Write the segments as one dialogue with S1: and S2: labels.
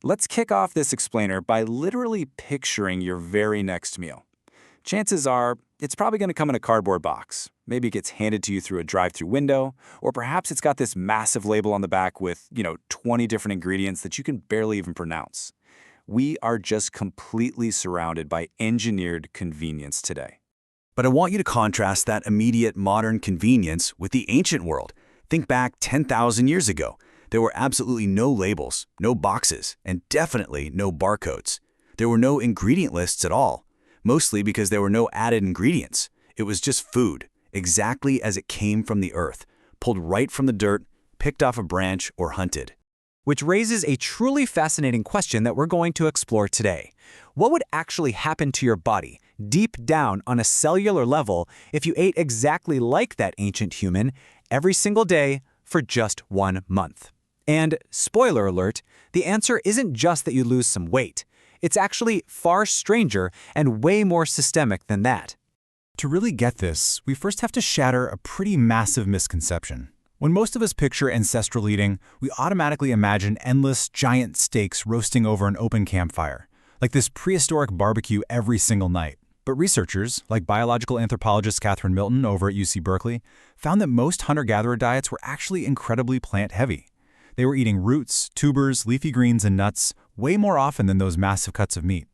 S1: Let's kick off this explainer by literally picturing your very next meal. Chances are, it's probably going to come in a cardboard box. Maybe it gets handed to you through a drive-through window, or perhaps it's got this massive label on the back with, 20 different ingredients that you can barely even pronounce. We are just completely surrounded by engineered convenience today.
S2: But I want you to contrast that immediate modern convenience with the ancient world. Think back 10,000 years ago. There were absolutely no labels, no boxes, and definitely no barcodes. There were no ingredient lists at all, mostly because there were no added ingredients. It was just food, exactly as it came from the earth, pulled right from the dirt, picked off a branch, or hunted.
S3: Which raises a truly fascinating question that we're going to explore today. What would actually happen to your body, deep down on a cellular level, if you ate exactly like that ancient human every single day for just 1 month? And, spoiler alert, the answer isn't just that you lose some weight. It's actually far stranger and way more systemic than that.
S4: To really get this, we first have to shatter a pretty massive misconception. When most of us picture ancestral eating, we automatically imagine endless, giant steaks roasting over an open campfire, like this prehistoric barbecue every single night. But researchers, like biological anthropologist Katharine Milton over at UC Berkeley, found that most hunter-gatherer diets were actually incredibly plant-heavy. They were eating roots, tubers, leafy greens, and nuts way more often than those massive cuts of meat.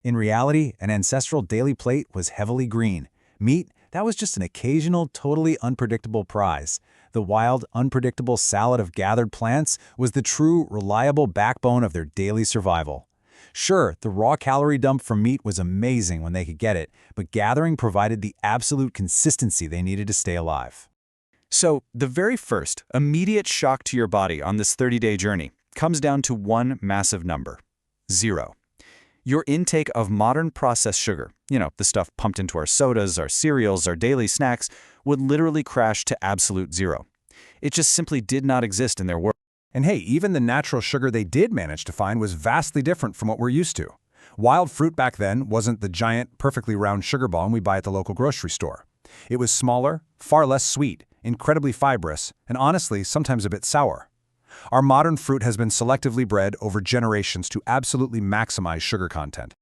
S5: In reality, an ancestral daily plate was heavily green. Meat, that was just an occasional, totally unpredictable prize. The wild, unpredictable salad of gathered plants was the true, reliable backbone of their daily survival. Sure, the raw calorie dump from meat was amazing when they could get it, but gathering provided the absolute consistency they needed to stay alive.
S1: So, the very first, immediate shock to your body on this 30-day journey comes down to one massive number: 0. Your intake of modern processed sugar, the stuff pumped into our sodas, our cereals, our daily snacks, would literally crash to absolute 0. It just simply did not exist in their world.
S5: And hey, even the natural sugar they did manage to find was vastly different from what we're used to. Wild fruit back then wasn't the giant, perfectly round sugar bomb we buy at the local grocery store. It was smaller, far less sweet, incredibly fibrous, and honestly, sometimes a bit sour. Our modern fruit has been selectively bred over generations to absolutely maximize sugar content.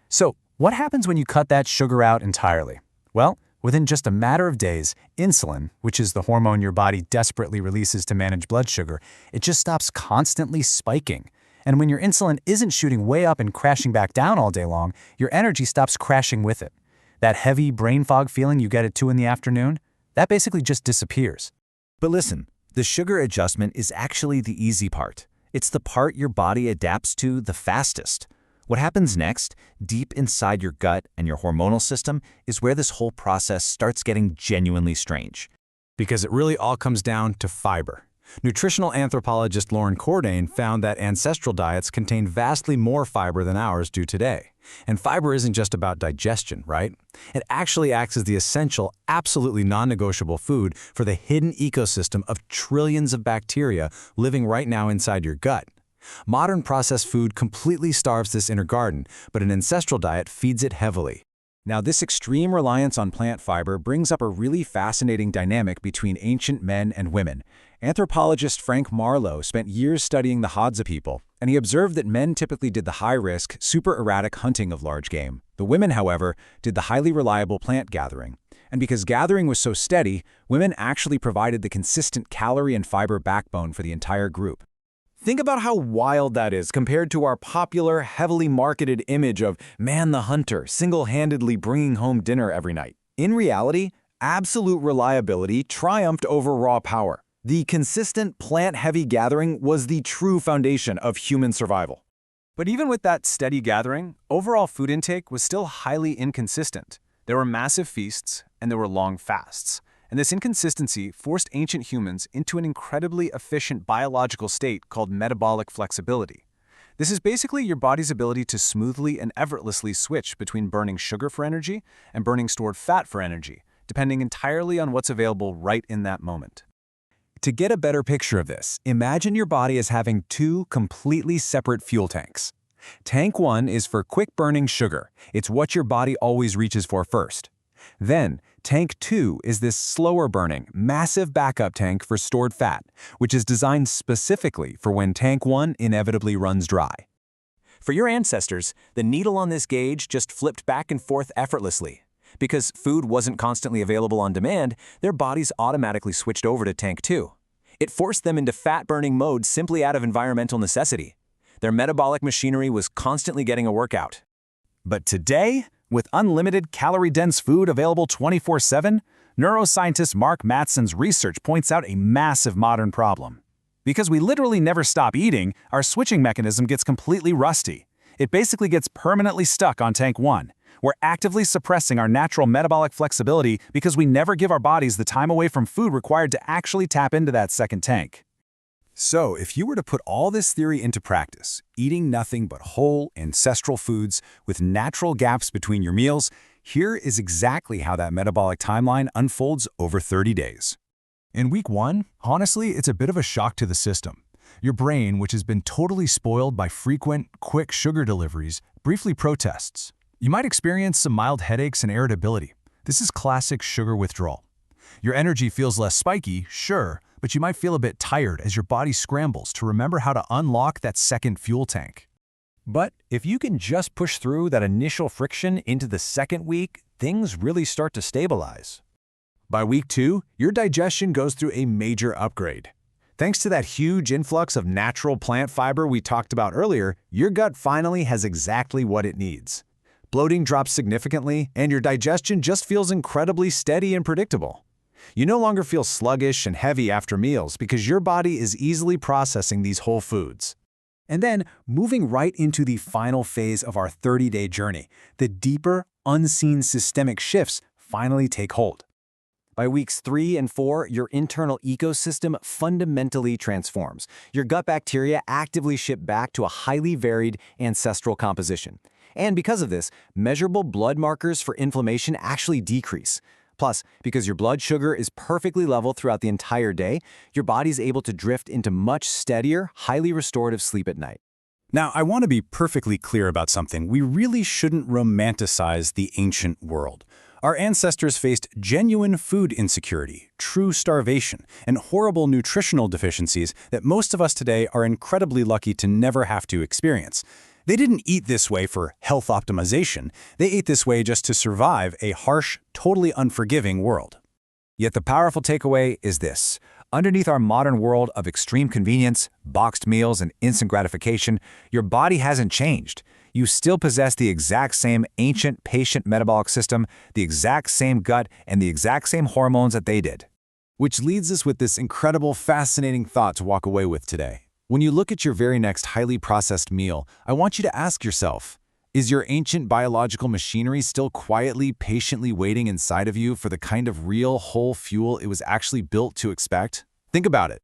S3: So, what happens when you cut that sugar out entirely? Well, within just a matter of days, insulin, which is the hormone your body desperately releases to manage blood sugar, it just stops constantly spiking. And when your insulin isn't shooting way up and crashing back down all day long, your energy stops crashing with it. That heavy brain fog feeling you get at 2 in the afternoon, that basically just disappears.
S2: But listen, the sugar adjustment is actually the easy part. It's the part your body adapts to the fastest. What happens next, deep inside your gut and your hormonal system, is where this whole process starts getting genuinely strange.
S4: Because it really all comes down to fiber. Nutritional anthropologist Lauren Cordain found that ancestral diets contain vastly more fiber than ours do today. And fiber isn't just about digestion, right? It actually acts as the essential, absolutely non-negotiable food for the hidden ecosystem of trillions of bacteria living right now inside your gut. Modern processed food completely starves this inner garden, but an ancestral diet feeds it heavily.
S5: Now, this extreme reliance on plant fiber brings up a really fascinating dynamic between ancient men and women. Anthropologist Frank Marlowe spent years studying the Hadza people, and he observed that men typically did the high-risk, super erratic hunting of large game. The women, however, did the highly reliable plant gathering. And because gathering was so steady, women actually provided the consistent calorie and fiber backbone for the entire group.
S1: Think about how wild that is compared to our popular, heavily marketed image of man the hunter single-handedly bringing home dinner every night. In reality, absolute reliability triumphed over raw power. The consistent, plant-heavy gathering was the true foundation of human survival.
S3: But even with that steady gathering, overall food intake was still highly inconsistent. There were massive feasts, and there were long fasts. And this inconsistency forced ancient humans into an incredibly efficient biological state called metabolic flexibility. This is basically your body's ability to smoothly and effortlessly switch between burning sugar for energy and burning stored fat for energy, depending entirely on what's available right in that moment.
S5: To get a better picture of this, imagine your body as having 2 completely separate fuel tanks. Tank 1 is for quick-burning sugar. It's what your body always reaches for first. Then, Tank 2 is this slower-burning, massive backup tank for stored fat, which is designed specifically for when Tank 1 inevitably runs dry.
S3: For your ancestors, the needle on this gauge just flipped back and forth effortlessly. Because food wasn't constantly available on demand, their bodies automatically switched over to tank 2. It forced them into fat-burning mode simply out of environmental necessity. Their metabolic machinery was constantly getting a workout.
S5: But today, with unlimited calorie-dense food available 24/7, neuroscientist Mark Mattson's research points out a massive modern problem. Because we literally never stop eating, our switching mechanism gets completely rusty. It basically gets permanently stuck on tank 1. We're actively suppressing our natural metabolic flexibility because we never give our bodies the time away from food required to actually tap into that second tank. So, if you were to put all this theory into practice, eating nothing but whole, ancestral foods with natural gaps between your meals, here is exactly how that metabolic timeline unfolds over 30 days.
S4: In week 1, honestly, it's a bit of a shock to the system. Your brain, which has been totally spoiled by frequent, quick sugar deliveries, briefly protests. You might experience some mild headaches and irritability. This is classic sugar withdrawal. Your energy feels less spiky, sure, but you might feel a bit tired as your body scrambles to remember how to unlock that second fuel tank. But if you can just push through that initial friction into the second week, things really start to stabilize. By week 2, your digestion goes through a major upgrade. Thanks to that huge influx of natural plant fiber we talked about earlier, your gut finally has exactly what it needs. Bloating drops significantly, and your digestion just feels incredibly steady and predictable. You no longer feel sluggish and heavy after meals because your body is easily processing these whole foods. And then, moving right into the final phase of our 30-day journey, the deeper, unseen systemic shifts finally take hold. By weeks 3 and 4, your internal ecosystem fundamentally transforms. Your gut bacteria actively ship back to a highly varied ancestral composition. And because of this, measurable blood markers for inflammation actually decrease. Plus, because your blood sugar is perfectly level throughout the entire day, your body's able to drift into much steadier, highly restorative sleep at night.
S5: Now, I want to be perfectly clear about something. We really shouldn't romanticize the ancient world. Our ancestors faced genuine food insecurity, true starvation, and horrible nutritional deficiencies that most of us today are incredibly lucky to never have to experience. They didn't eat this way for health optimization. They ate this way just to survive a harsh, totally unforgiving world. Yet the powerful takeaway is this. Underneath our modern world of extreme convenience, boxed meals, and instant gratification, your body hasn't changed. You still possess the exact same ancient, patient metabolic system, the exact same gut, and the exact same hormones that they did. Which leads us with this incredible, fascinating thought to walk away with today. When you look at your very next highly processed meal, I want you to ask yourself, is your ancient biological machinery still quietly, patiently waiting inside of you for the kind of real, whole fuel it was actually built to expect? Think about it.